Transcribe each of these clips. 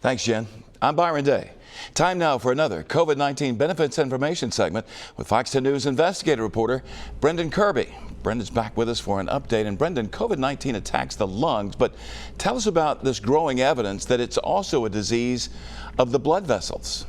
Thanks, Jen. I'm Byron Day. Time now for another COVID-19 benefits information segment with Fox 10 News investigative reporter Brendan Kirby. Brendan's back with us for an update. And Brendan, COVID-19 attacks the lungs, but tell us about this growing evidence that it's also a disease of the blood vessels.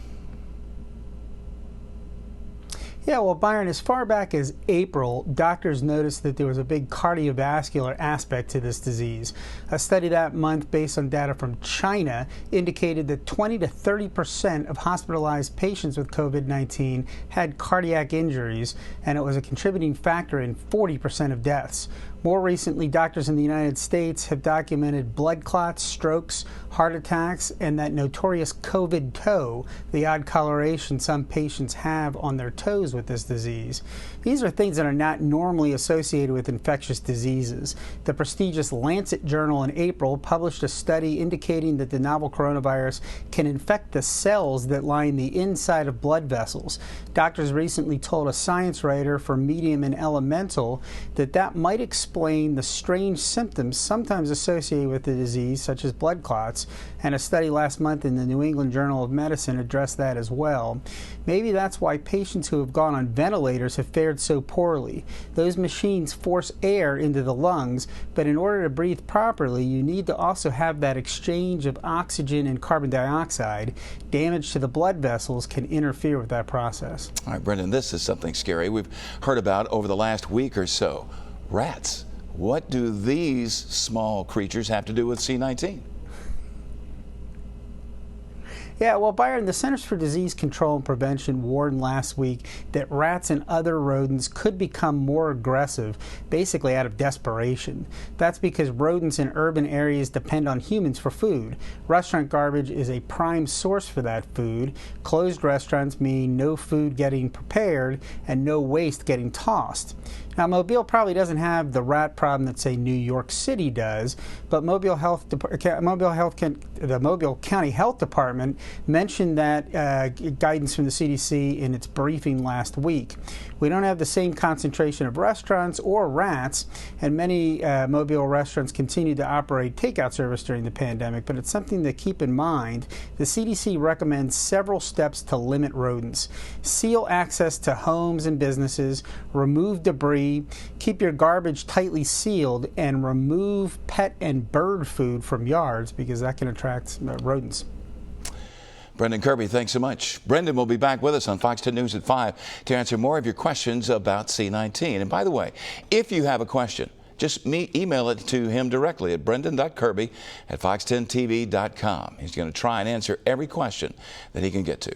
Yeah, well, Byron, as far back as April, doctors noticed that there was a big cardiovascular aspect to this disease. A study that month based on data from China indicated that 20 to 30% of hospitalized patients with COVID-19 had cardiac injuries, and it was a contributing factor in 40% of deaths. More recently, doctors in the United States have documented blood clots, strokes, heart attacks, and that notorious COVID toe, the odd coloration some patients have on their toes with this disease. These are things that are not normally associated with infectious diseases. The prestigious Lancet journal in April published a study indicating that the novel coronavirus can infect the cells that line the inside of blood vessels. Doctors recently told a science writer for Medium and Elemental that might explain the strange symptoms sometimes associated with the disease, such as blood clots, and a study last month in the New England Journal of Medicine addressed that as well. Maybe that's why patients who have gone on ventilators have fared so poorly. Those machines force air into the lungs, but in order to breathe properly, you need to also have that exchange of oxygen and carbon dioxide. Damage to the blood vessels can interfere with that process. All right, Brendan, this is something scary we've heard about over the last week or so. Rats. What do these small creatures have to do with C-19? Yeah, well, Byron, the Centers for Disease Control and Prevention warned last week that rats and other rodents could become more aggressive, basically out of desperation. That's because rodents in urban areas depend on humans for food. Restaurant garbage is a prime source for that food. Closed restaurants mean no food getting prepared and no waste getting tossed. Now, Mobile probably doesn't have the rat problem that, say, New York City does, but the Mobile County Health Department mentioned that guidance from the CDC in its briefing last week. We don't have the same concentration of restaurants or rats, and many Mobile restaurants continue to operate takeout service during the pandemic, but it's something to keep in mind. The CDC recommends several steps to limit rodents. Seal access to homes and businesses, remove debris, keep your garbage tightly sealed, and remove pet and bird food from yards because that can attract rodents. Brendan Kirby, thanks so much. Brendan will be back with us on Fox 10 News at 5 to answer more of your questions about C-19. And by the way, if you have a question, just email it to him directly at brendan.kirby@fox10tv.com. He's going to try and answer every question that he can get to.